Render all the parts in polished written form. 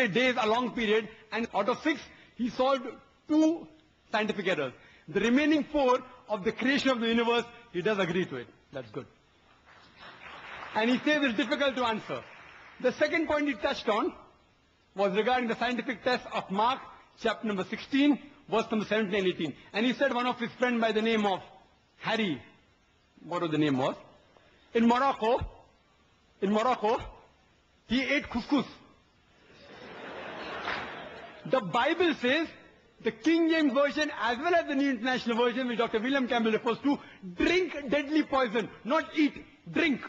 days, a long period, and out of 6, he solved 2 scientific errors. The remaining 4 of the creation of the universe, he does agree to it. That's good. And he says it's difficult to answer. The second point he touched on was regarding the scientific test of Mark, chapter number 16, verse number 17 and 18. And he said one of his friends by the name of Harry, what was the name was? In Morocco, he ate couscous. The Bible says, the King James Version as well as the New International Version, which Dr. William Campbell refers to, drink deadly poison, not eat, drink.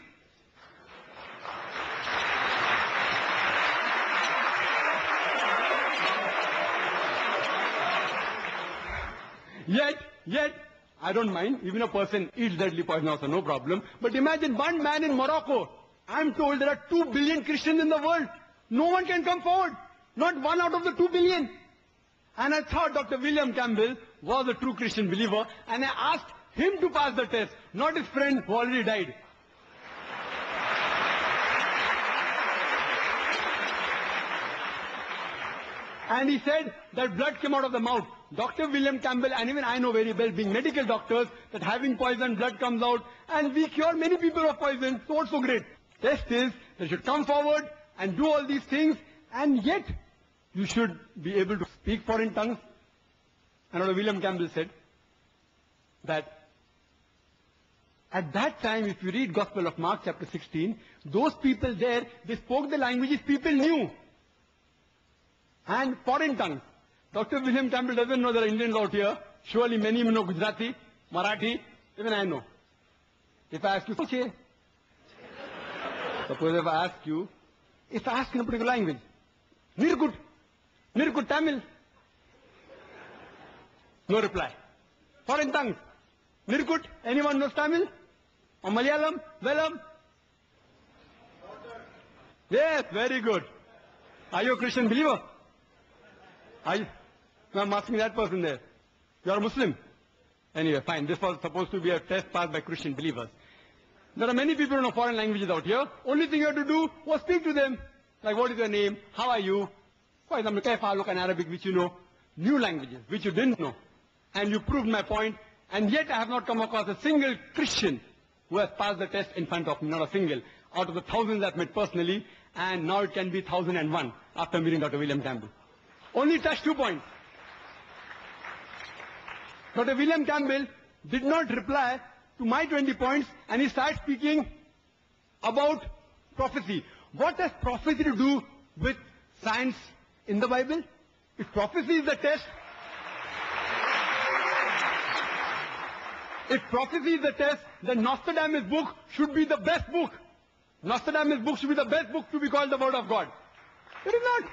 Yet, I don't mind, even a person eats deadly poison also, no problem. But imagine one man in Morocco. I'm told there are 2 billion Christians in the world. No one can come forward. Not one out of the 2 billion. And I thought Dr. William Campbell was a true Christian believer, and I asked him to pass the test, not his friend who already died. And he said that blood came out of the mouth. Dr. William Campbell, and even I know very well, being medical doctors, that having poison, blood comes out, and we cure many people of poison, so what's so great? Test is, they should come forward and do all these things, and yet, you should be able to speak foreign tongues. And Dr. William Campbell said that at that time, if you read Gospel of Mark chapter 16, those people there, they spoke the languages people knew. And foreign tongues. Dr. William Campbell doesn't know there are Indians out here. Surely many know Gujarati, Marathi, even I know. If I ask you, suppose if I ask in a particular language, Nirgut Tamil. No reply. Foreign tongues. Nirgut, anyone knows Tamil? Or Malayalam? Velam? Yes, very good. Are you a Christian believer? Are you? No, I'm asking that person there. You are a Muslim? Anyway, fine. This was supposed to be a test passed by Christian believers. There are many people who know foreign languages out here. Only thing you have to do was speak to them. Like, what is your name? How are you? For example, Kaifa look in Arabic, which you know. New languages, which you didn't know. And you proved my point. And yet I have not come across a single Christian who has passed the test in front of me. Not a single. Out of the thousands I've met personally. And now it can be 1001 after meeting Dr. William Campbell. Only touched 2 points. Dr. William Campbell did not reply to my 20 points, and he started speaking about prophecy. What has prophecy to do with science in the Bible? If prophecy is the test, then Nostradamus' book should be the best book. Nostradamus' book should be the best book to be called the Word of God. It is not.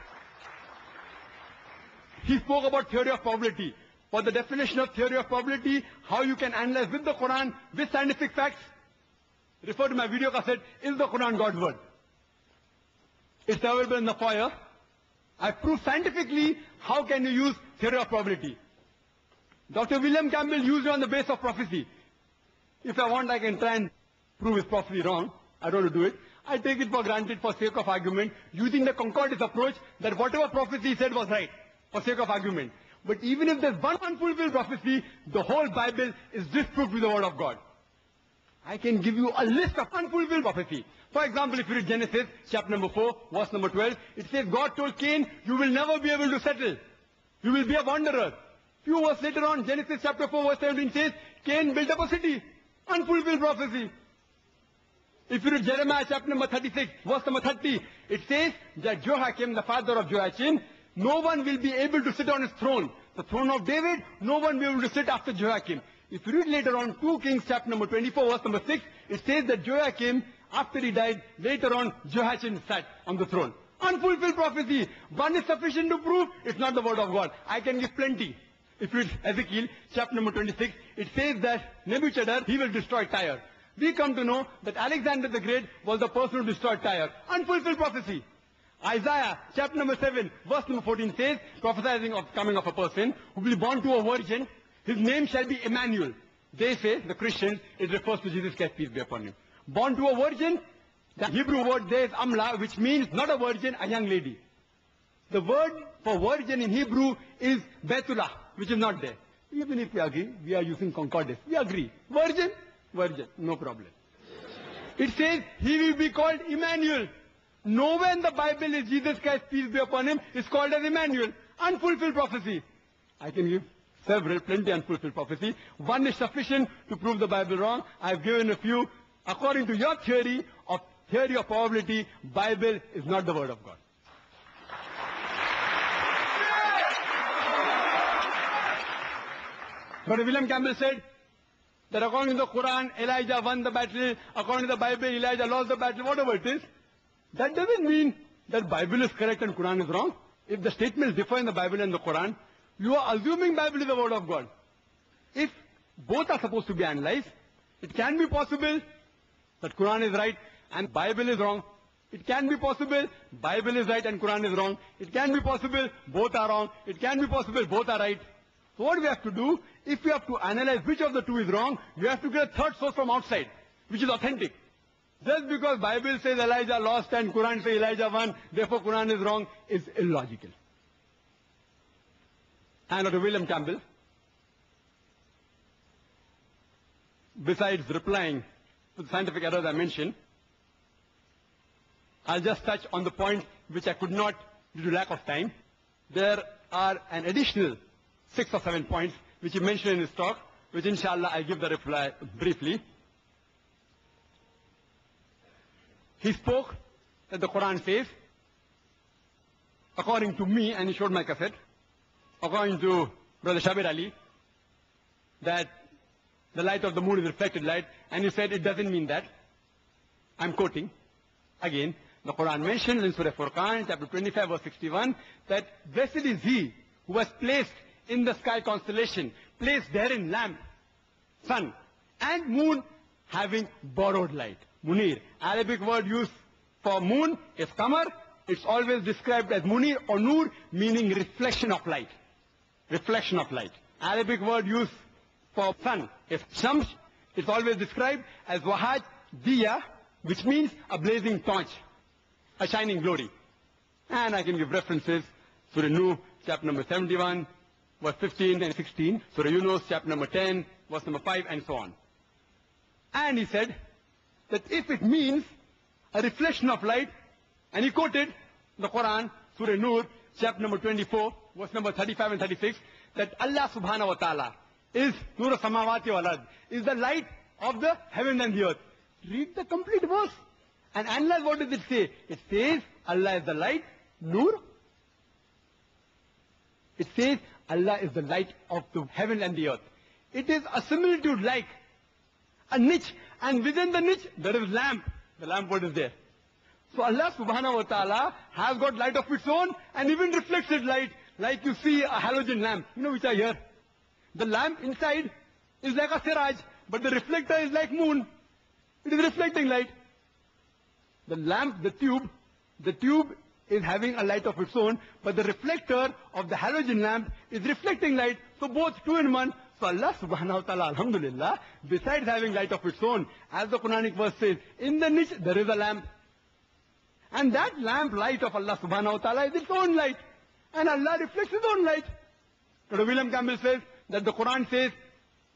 He spoke about theory of probability. For the definition of theory of probability, how you can analyze with the Quran, with scientific facts, refer to my video cassette, is the Quran God's word? It's available in the foyer. I proved scientifically how can you use theory of probability. Dr. William Campbell used it on the basis of prophecy. If I want, I can try and prove his prophecy wrong. I don't want to do it. I take it for granted for sake of argument, using the concordance approach that whatever prophecy he said was right, for sake of argument. But even if there's one unfulfilled prophecy, the whole Bible is disproved with the Word of God. I can give you a list of unfulfilled prophecy. For example, if you read Genesis, chapter number 4, verse number 12, it says, God told Cain, you will never be able to settle. You will be a wanderer. Few verses later on, Genesis chapter 4, verse 17 says, Cain built up a city. Unfulfilled prophecy. If you read Jeremiah chapter number 36, verse number 30, it says that Jehoiakim, the father of Joachim, no one will be able to sit on his throne. The throne of David, no one will be able to sit after Joachim. If you read later on 2 Kings chapter number 24, verse number 6, it says that Joachim, after he died, later on Joachim sat on the throne. Unfulfilled prophecy. One is sufficient to prove it's not the word of God. I can give plenty. If you read Ezekiel chapter number 26, it says that Nebuchadnezzar, he will destroy Tyre. We come to know that Alexander the Great was the person who destroyed Tyre. Unfulfilled prophecy. Isaiah chapter number 7, verse number 14 says, prophesying of coming of a person who will be born to a virgin, his name shall be Emmanuel. They say, the Christians, it refers to Jesus Christ, peace be upon him. Born to a virgin, the Hebrew word there is Amla, which means not a virgin, a young lady. The word for virgin in Hebrew is Betullah, which is not there. Even if we agree, we are using concordance. We agree. Virgin, virgin, no problem. It says he will be called Emmanuel. Nowhere in the Bible is Jesus Christ, peace be upon him, is called as Emmanuel. Unfulfilled prophecy. I can give several, plenty unfulfilled prophecy. One is sufficient to prove the Bible wrong. I've given a few. According to your theory of probability, Bible is not the word of God. But William Campbell said that according to the Quran, Elijah won the battle. According to the Bible, Elijah lost the battle. Whatever it is, that doesn't mean that Bible is correct and Quran is wrong. If the statements differ in the Bible and the Quran, you are assuming Bible is the word of God. If both are supposed to be analyzed, it can be possible that Quran is right and Bible is wrong. It can be possible Bible is right and Quran is wrong. It can be possible both are wrong. It can be possible both are right. So what we have to do, if we have to analyze which of the two is wrong, we have to get a third source from outside, which is authentic. Just because Bible says Elijah lost and Quran says Elijah won, therefore Quran is wrong, is illogical. And Dr. William Campbell, besides replying to the scientific errors I mentioned, I'll just touch on the points which I could not due to lack of time. There are an additional 6 or 7 points which he mentioned in his talk, which inshallah I'll give the reply briefly. He spoke that the Quran says, according to me, and he showed my cassette, according to Brother Shabir Ali, that the light of the moon is reflected light, and he said it doesn't mean that. I'm quoting. Again, the Quran mentions in Surah Furqan, chapter 25, verse 61, that blessed is he who was placed in the sky constellation, placed therein lamp, sun, and moon having borrowed light. Munir. Arabic word used for moon is qamar. It's always described as munir or nur, meaning reflection of light. Reflection of light. Arabic word used for sun is shams. It's always described as wahaj diya, which means a blazing torch, a shining glory. And I can give references. Surah Nuh, chapter number 71, verse 15 and 16. Surah Yunus, chapter number 10, verse number 5, and so on. And he said that if it means a reflection of light, and he quoted the Quran, Surah Nur, chapter number 24, verse number 35 and 36, that Allah subhanahu wa ta'ala is Nur samawati wal ard, is the light of the heaven and the earth. Read the complete verse and analyze what does it say. It says Allah is the light, Nur. It says Allah is the light of the heaven and the earth. It is a similitude like a niche, and within the niche there is lamp. The lamp word is there. So Allah subhanahu wa ta'ala has got light of its own and even reflected light, like you see a halogen lamp, which are here. The lamp inside is like a siraj, but the reflector is like moon. It is reflecting light. The lamp, the tube is having a light of its own, but the reflector of the halogen lamp is reflecting light. So both two in one. So Allah subhanahu wa ta'ala, alhamdulillah, besides having light of its own, as the Quranic verse says, in the niche there is a lamp. And that lamp light of Allah subhanahu wa ta'ala is its own light. And Allah reflects His own light. Dr. William Campbell says that the Quran says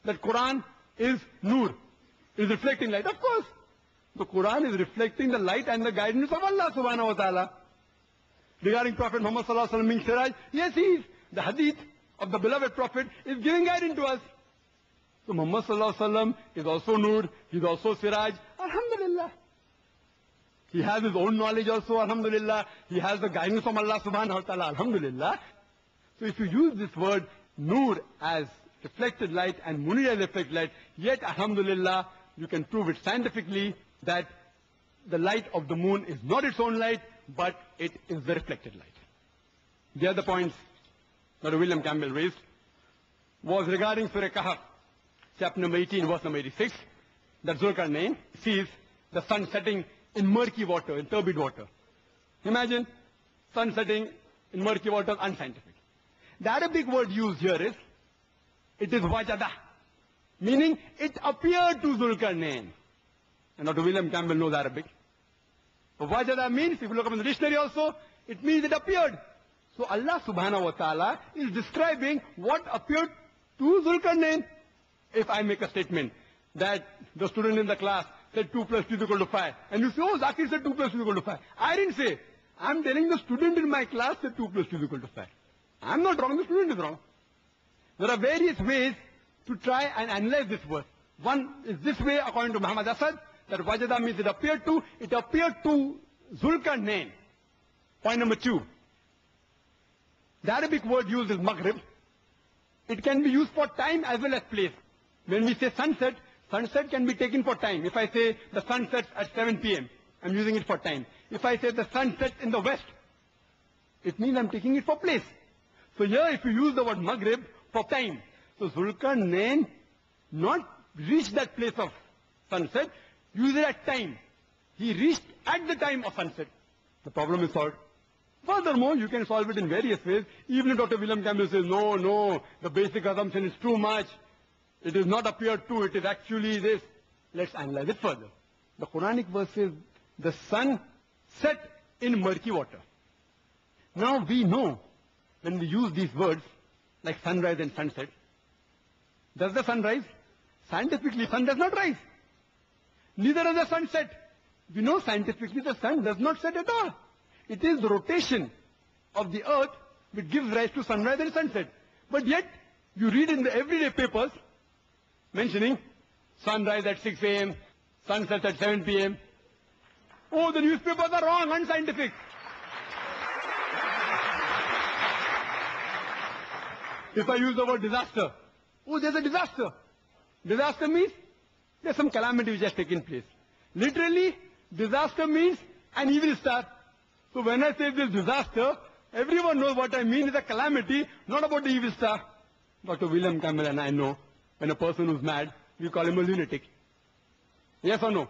that Quran is nur, is reflecting light. Of course, the Quran is reflecting the light and the guidance of Allah subhanahu wa ta'ala. Regarding Prophet Muhammad sallallahu alaihi wasallam being siraj, yes, he is. The hadith of the beloved Prophet is giving guidance to us. So Muhammad sallallahu alaihi wasallam is also nur, he is also siraj. Alhamdulillah. He has his own knowledge also, alhamdulillah. He has the guidance from Allah subhanahu wa ta'ala, alhamdulillah. So if you use this word nur as reflected light and munir as reflected light, yet alhamdulillah, you can prove it scientifically that the light of the moon is not its own light, but it is the reflected light. The other points that William Campbell raised was regarding Surah Kahf, chapter number 18, verse number 86, that Zulkarnain sees the sun setting in murky water, in turbid water. Imagine sun setting in murky water, unscientific. The Arabic word used here is, it is wajada, meaning it appeared to Zulkarnain. And Dr. William Campbell knows Arabic. So wajada means, if you look up in the dictionary also, it means it appeared. So Allah subhanahu wa ta'ala is describing what appeared to Zulkarnain. If I make a statement that the student in the class said 2 plus 2 is equal to 5, and you say, oh, Zakir said 2 plus 2 is equal to 5. I didn't say. I'm telling the student in my class that 2 plus 2 is equal to 5. I'm not wrong, the student is wrong. There are various ways to try and analyze this verse. One is this way, according to Muhammad Asad, that Wajada means it appeared to Zulkarnain. Point number 2. The Arabic word used is Maghrib. It can be used for time as well as place. When we say sunset, sunset can be taken for time. If I say the sun sets at 7 p.m., I'm using it for time. If I say the sun sets in the west, it means I'm taking it for place. So here if you use the word Maghrib for time, so Zulkarnain not reached that place of sunset, use it at time. He reached at the time of sunset. The problem is solved. Furthermore, you can solve it in various ways. Even if Dr. William Campbell says, no, the basic assumption is too much. It is not appeared to, it is actually this. Let's analyze it further. The Quranic verse says, the sun set in murky water. Now we know, when we use these words, like sunrise and sunset, does the sun rise? Scientifically, sun does not rise. Neither does the sun set. We know scientifically the sun does not set at all. It is the rotation of the earth which gives rise to sunrise and sunset. But yet, you read in the everyday papers mentioning sunrise at 6 a.m., sunset at 7 p.m. Oh, the newspapers are wrong, unscientific. If I use the word disaster, oh, there's a disaster. Disaster means there's some calamity which has taken place. Literally, disaster means an evil star. So when I say this disaster, everyone knows what I mean is a calamity, not about the evil star. Dr. William Campbell and I know when a person who's mad, we call him a lunatic. Yes or no?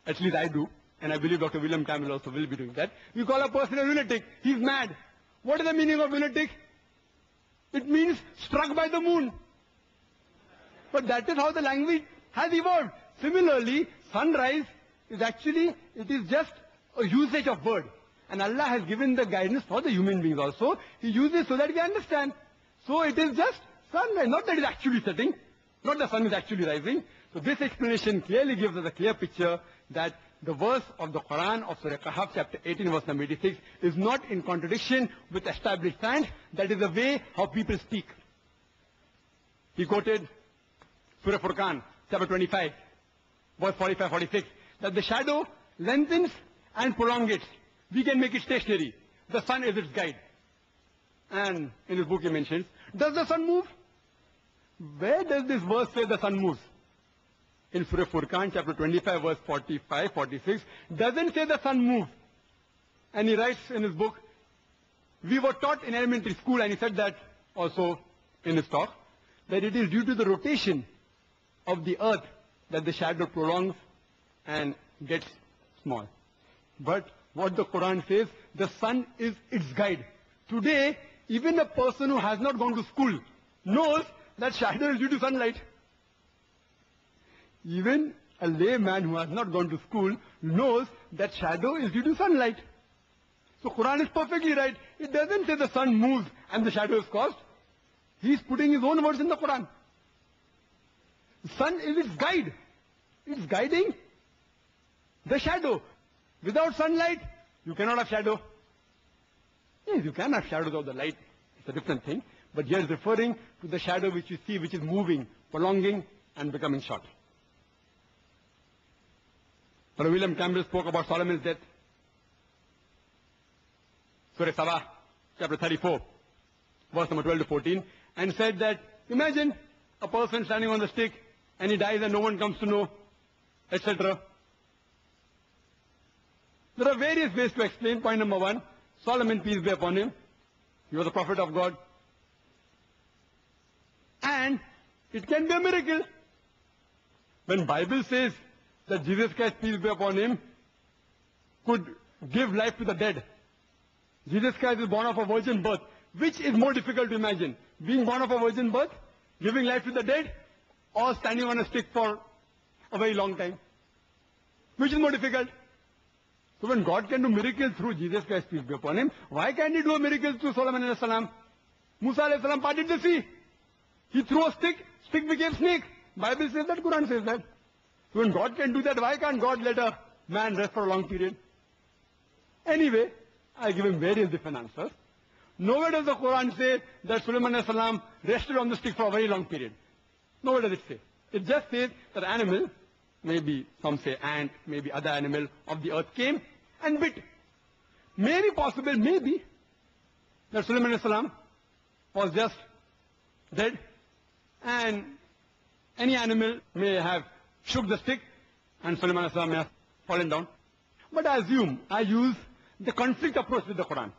At least I do, and I believe Dr. William Campbell also will be doing that. We call a person a lunatic. He's mad. What is the meaning of lunatic? It means struck by the moon. But that is how the language has evolved. Similarly, sunrise is actually, it is just a usage of word. And Allah has given the guidance for the human beings also. He uses so that we understand. So it is just sunrise, not that it is actually setting, not the sun is actually rising. So this explanation clearly gives us a clear picture that the verse of the Quran of Surah Kahf, chapter 18, verse number 86, is not in contradiction with established science. That is the way how people speak. He quoted Surah Furqan, chapter 25, verse 45-46, that the shadow lengthens and prolongates. We can make it stationary. The sun is its guide. And in his book he mentions, does the sun move? Where does this verse say the sun moves? In Surah Furqan, chapter 25, verse 45-46, doesn't say the sun moves. And he writes in his book, we were taught in elementary school, and he said that also in his talk, that it is due to the rotation of the earth that the shadow prolongs and gets small. But what the Quran says, the sun is its guide. Today, even a person who has not gone to school knows that shadow is due to sunlight. Even a layman who has not gone to school knows that shadow is due to sunlight. So Quran is perfectly right. It doesn't say the sun moves and the shadow is caused. He's putting his own words in the Quran. The sun is its guide. It's guiding the shadow. Without sunlight, you cannot have shadow. Yes, you can have shadow without the light. It's a different thing. But here is referring to the shadow which you see, which is moving, prolonging, and becoming short. Brother William Campbell spoke about Solomon's death. Surah Sabah, chapter 34, verse number 12 to 14, and said that, imagine a person standing on the stick, and he dies and no one comes to know, etc. There are various ways to explain. Point number 1, Solomon, peace be upon him, he was a prophet of God. And it can be a miracle. When Bible says that Jesus Christ, peace be upon him, could give life to the dead. Jesus Christ is born of a virgin birth. Which is more difficult to imagine? Being born of a virgin birth, giving life to the dead, or standing on a stick for a very long time? Which is more difficult? So when God can do miracles through Jesus Christ, peace be upon him, why can't he do a miracle through Solomon alayhi salam? Musa alayhi salam parted the sea. He threw a stick, stick became snake. Bible says that, Quran says that. So when God can do that, why can't God let a man rest for a long period? Anyway, I give him various different answers. Nowhere does the Quran say that Sulaiman alayhi salam rested on the stick for a very long period. Nowhere does it say. It just says that animal, maybe some say ant, maybe other animal of the earth came and bit. Maybe possible, maybe, that Sulaiman alayhi salam was just dead and any animal may have shook the stick and Sulaiman alayhi salam may have fallen down. But I assume I use the conflict approach with the Quran.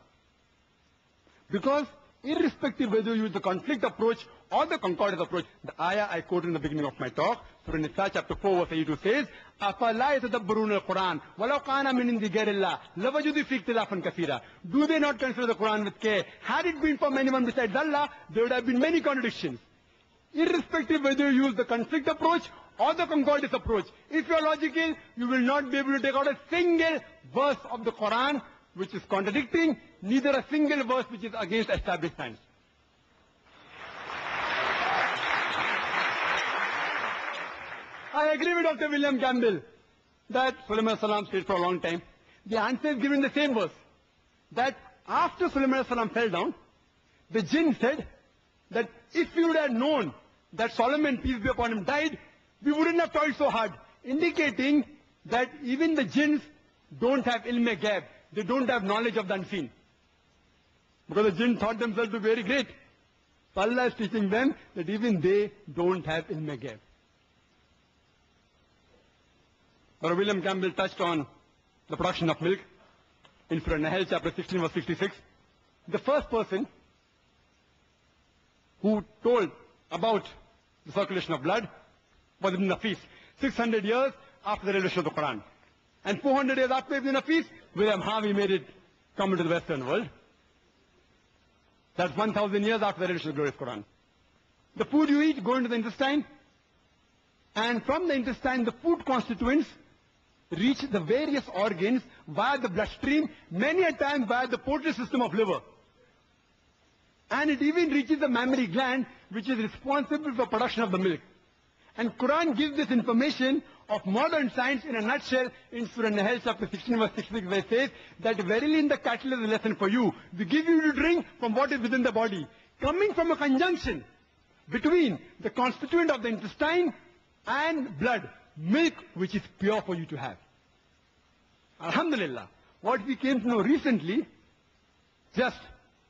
Because irrespective whether you use the conflict approach or the concordance approach, the ayah I quoted in the beginning of my talk, Surah Nisa chapter 4 verse 82 says, أَفَلَا يَتَدَبَّرُونَ الْقُرْآنَ وَلَوْ كَانَ مِنْ عِنْدِ غَيْرِ اللَّهِ لَوَجَدُوا فِيهِ اخْتِلَافًا كَثِيرًا. Do they not consider the Quran with care? Had it been from anyone besides Allah, there would have been many contradictions. Irrespective whether you use the conflict approach or the concordance approach, if you are logical, you will not be able to take out a single verse of the Quran which is contradicting, neither a single verse which is against established science. I agree with Dr. William Campbell that Sulaiman alayhi salam stayed for a long time. The answer is given in the same verse. That after Sulaiman alayhi salam fell down, the jinn said that if we would have known that Solomon, peace be upon him, died, we wouldn't have toiled so hard. Indicating that even the jinns don't have ilm-e-ghaib. They don't have knowledge of the unseen. Because the jinn thought themselves to be very great. So Allah is teaching them that even they don't have ilm-e-ghaib. Brother William Campbell touched on the production of milk in Surah Nahl chapter 16 verse 66. The first person who told about the circulation of blood was Ibn Nafis, 600 years after the revelation of the Quran. And 400 years after Ibn Nafis, William Harvey made it come into the Western world. That's 1,000 years after the revelation of the glorious Quran. The food you eat go into the intestine, and from the intestine the food constituents reach the various organs via the bloodstream, many a time via the portal system of liver. And it even reaches the mammary gland, which is responsible for production of the milk. And Quran gives this information of modern science in a nutshell in Surah Nahl chapter 16 verse 66, where it says that verily in the cattle is a lesson for you. We give you to drink from what is within the body, coming from a conjunction between the constituent of the intestine and blood, milk which is pure for you to have. Alhamdulillah, what we came to know recently, just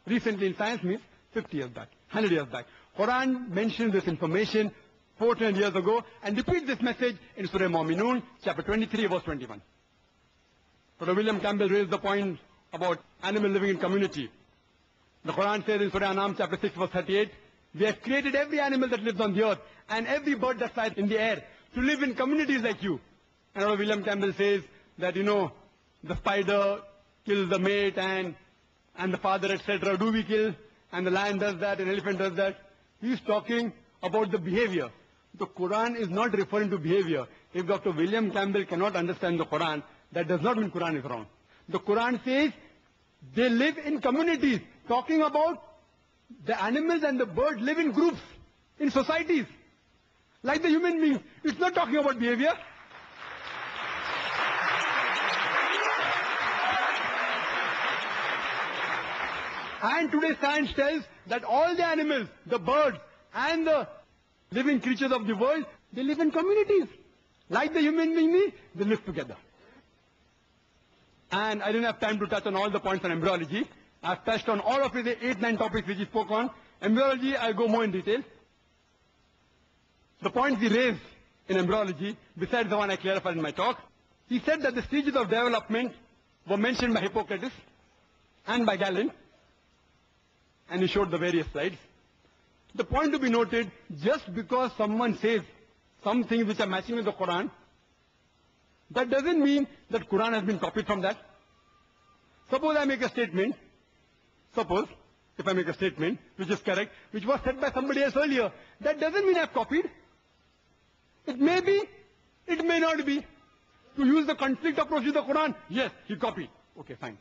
recently in science means 50 years back, 100 years back. Quran mentions this information 400 years ago and repeats this message in Surah Mu'minun, chapter 23, verse 21. Brother William Campbell raised the point about animal living in community. The Quran says in Surah Anam, chapter 6, verse 38, we have created every animal that lives on the earth and every bird that flies in the air to live in communities like you. And Brother William Campbell says that, the spider kills the mate and the father, etc. Do we kill? And the lion does that, an elephant does that. He's talking about the behavior. The Quran is not referring to behavior. If Dr. William Campbell cannot understand the Quran, that does not mean Quran is wrong. The Quran says they live in communities, talking about the animals and the birds live in groups, in societies, like the human beings. It's not talking about behavior. And today science tells that all the animals, the birds and the living creatures of the world, they live in communities. Like the human being, they live together. And I didn't have time to touch on all the points on embryology. I've touched on all of the 8-9 topics which he spoke on. Embryology, I'll go more in detail. The points he raised in embryology, besides the one I clarified in my talk, he said that the stages of development were mentioned by Hippocrates and by Galen. And he showed the various slides. The point to be noted, just because someone says some things which are matching with the Quran, that doesn't mean that Quran has been copied from that. Suppose I make a statement, if I make a statement which is correct, which was said by somebody else earlier, that doesn't mean I've copied. It may be, it may not be. To use the conflict approach to the Quran, yes, he copied. Okay, fine.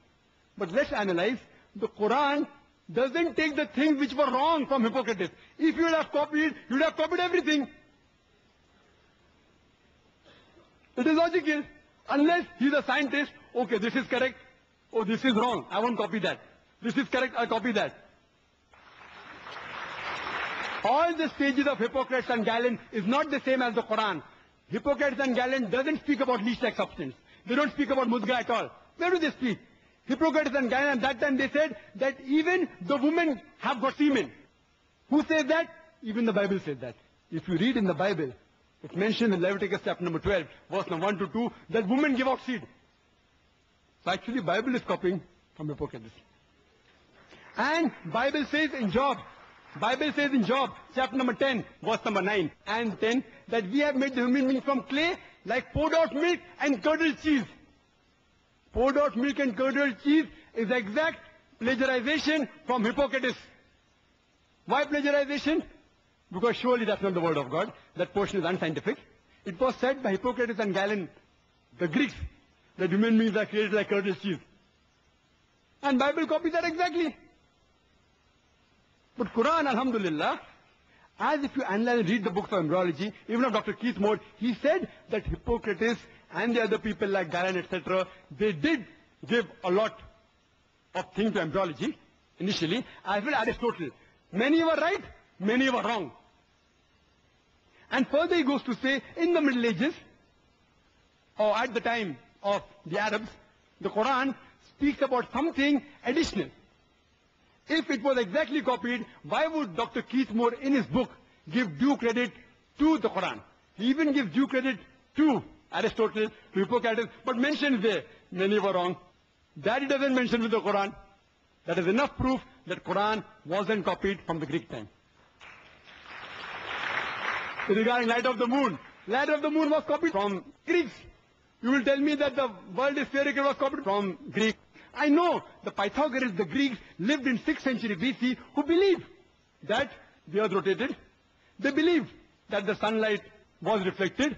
But let's analyze. The Quran doesn't take the things which were wrong from Hippocrates. If you would have copied, you would have copied everything. It is logical. Unless he's a scientist, okay, this is correct. Oh, this is wrong. I won't copy that. This is correct. I copy that. All the stages of Hippocrates and Galen is not the same as the Quran. Hippocrates and Galen doesn't speak about least like substance. They don't speak about mudga at all. Where do they speak? Hippocrates and Galen at that time they said that even the women have got semen. Who says that? Even the Bible says that. If you read in the Bible, it's mentioned in Leviticus chapter number 12, verse number 1 to 2, that women give out seed. So actually Bible is copying from Hippocrates. And Bible says in Job, chapter number 10, verse number 9 and 10, that we have made the human being from clay, like poured out milk and curdled cheese. Poured out milk and curdled cheese is exact plagiarization from Hippocrates. Why plagiarization? Because surely that's not the word of God. That portion is unscientific. It was said by Hippocrates and Galen, the Greeks, that human beings are created like curdled cheese. And Bible copies that exactly. But Quran, alhamdulillah, as if you analyze and read the books of embryology, even of Dr. Keith Moore, he said that Hippocrates and the other people like Galen, etc., they did give a lot of things to embryology initially, as well as Aristotle. Many were right, many were wrong. And further he goes to say, in the Middle Ages, or at the time of the Arabs, the Quran speaks about something additional. If it was exactly copied, why would Dr. Keith Moore in his book give due credit to the Quran? He even gives due credit to Aristotle, to Hippocrates, but mentions there, many were wrong. That he doesn't mention with the Quran. That is enough proof that Quran wasn't copied from the Greek time. Regarding light of the moon was copied from Greeks. You will tell me that the world is spherical was copied from Greek. I know the Pythagoreans, the Greeks, lived in 6th century BC, who believed that the earth rotated. They believed that the sunlight was reflected.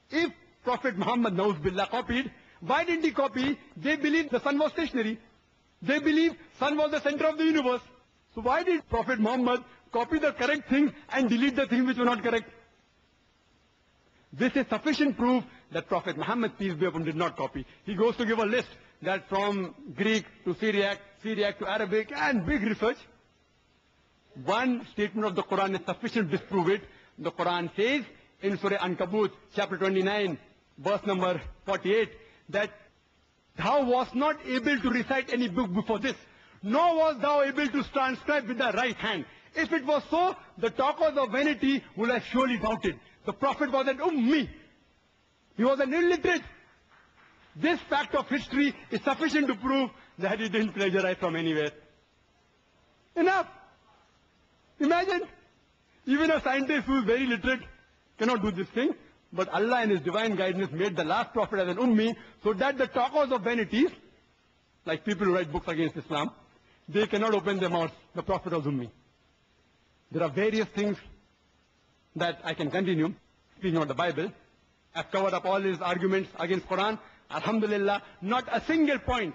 If Prophet Muhammad Nauz copied, why didn't he copy? They believed the sun was stationary. They believed sun was the center of the universe. So why did Prophet Muhammad copy the correct things and delete the things which were not correct? This is sufficient proof that Prophet Muhammad, peace be upon him, did not copy. He goes to give a list that from Greek to Syriac, Syriac to Arabic, and big research. One statement of the Quran is sufficient to disprove it. The Quran says in Surah Ankabut, chapter 29, verse number 48, that thou wast not able to recite any book before this, nor was thou able to transcribe with the right hand. If it was so, the talkers of vanity would have surely doubted. The Prophet was an ummi. He was an illiterate. This fact of history is sufficient to prove that he didn't plagiarize from anywhere. Enough. Imagine, even a scientist who is very literate cannot do this thing. But Allah in His divine guidance made the last prophet as an ummi, so that the talkers of vanities, like people who write books against Islam, they cannot open their mouths. The Prophet was ummi. There are various things that I can continue, speaking of the Bible. I've covered up all his arguments against Quran. Alhamdulillah, not a single point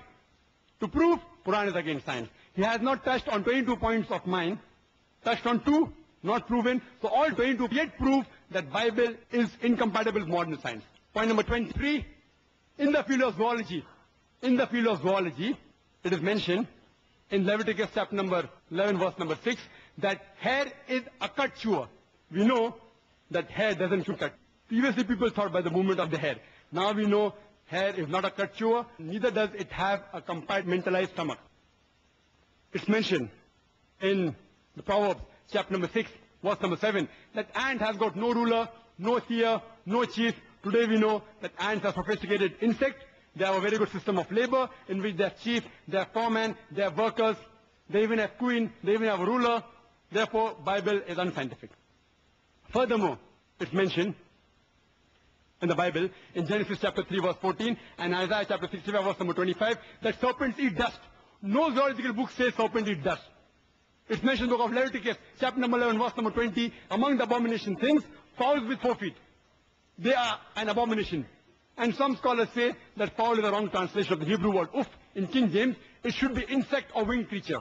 to prove Quran is against science. He has not touched on 22 points of mine, touched on 2, not proven. So all 22 yet prove that Bible is incompatible with modern science. Point number 23, in the field of zoology, it is mentioned in Leviticus chapter number 11, verse number 6, that hair is a cut chewer. We know that hair doesn't chew cut. Previously people thought by the movement of the hair. Now we know hair is not a cut chewer, neither does it have a compartmentalized stomach. It's mentioned in the Proverbs, chapter number 6, verse number 7, that ant has got no ruler, no seer, no chief. Today we know that ants are sophisticated insects. They have a very good system of labor in which they have chief, they have foreman, they have workers, they even have queen, they even have a ruler. Therefore, Bible is unscientific. Furthermore, it's mentioned in the Bible, in Genesis chapter 3 verse 14 and Isaiah chapter 65 verse number 25, that serpents eat dust. No zoological book says serpents eat dust. It's mentioned in the book of Leviticus, chapter number 11 verse number 20, among the abomination things, fowls with 4 feet. They are an abomination. And some scholars say that fowl is a wrong translation of the Hebrew word uf. In King James, it should be insect or winged creature.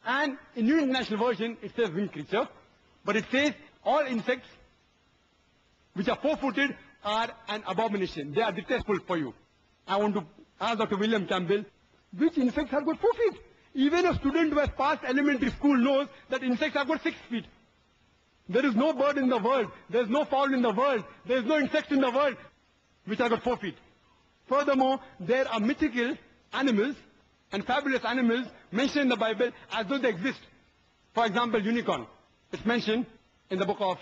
And in New International Version, it says winged creature. But it says all insects which are four-footed are an abomination. They are detestable for you. I want to ask Dr. William Campbell, which insects have got 4 feet? Even a student who has passed elementary school knows that insects have got 6 feet. There is no bird in the world. There is no fowl in the world. There is no insect in the world which have got 4 feet. Furthermore, there are mythical animals and fabulous animals mentioned in the Bible as though they exist. For example, unicorn. It's mentioned in the book of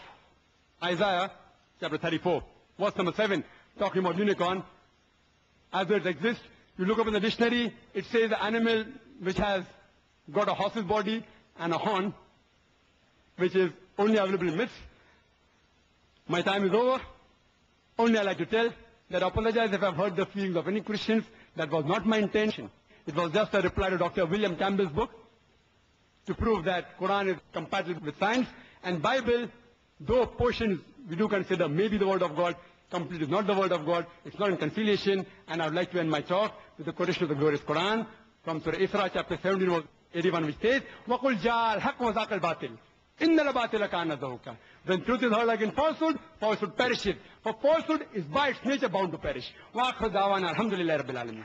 Isaiah, chapter 34, verse number 7, talking about unicorn as though it exists. You look up in the dictionary, it says the animal which has got a horse's body and a horn, which is only available in myths. My time is over. Only I like to tell that I apologize if I've hurt the feelings of any Christians. That was not my intention. It was just a reply to Dr. William Campbell's book to prove that Quran is compatible with science. And Bible, though portions we do consider maybe the word of God, completely is not the word of God. It's not in conciliation. And I would like to end my talk with the quotation of the glorious Quran from Surah Isra, chapter 17, verse 81, which says, وَقُلْ جَاءَ الْحَقُّ وَزَاقَ الْبَاطِلِ إِنَّ الْبَاطِلَ كَانَ زَهُوقًا. When truth is heard against falsehood, falsehood perishes. For falsehood is by its nature bound to perish. وَآخِرُ دَعْوَانَا الْحَمْدُ لِلَّهِ رَبِّ الْعَالَمِينَ.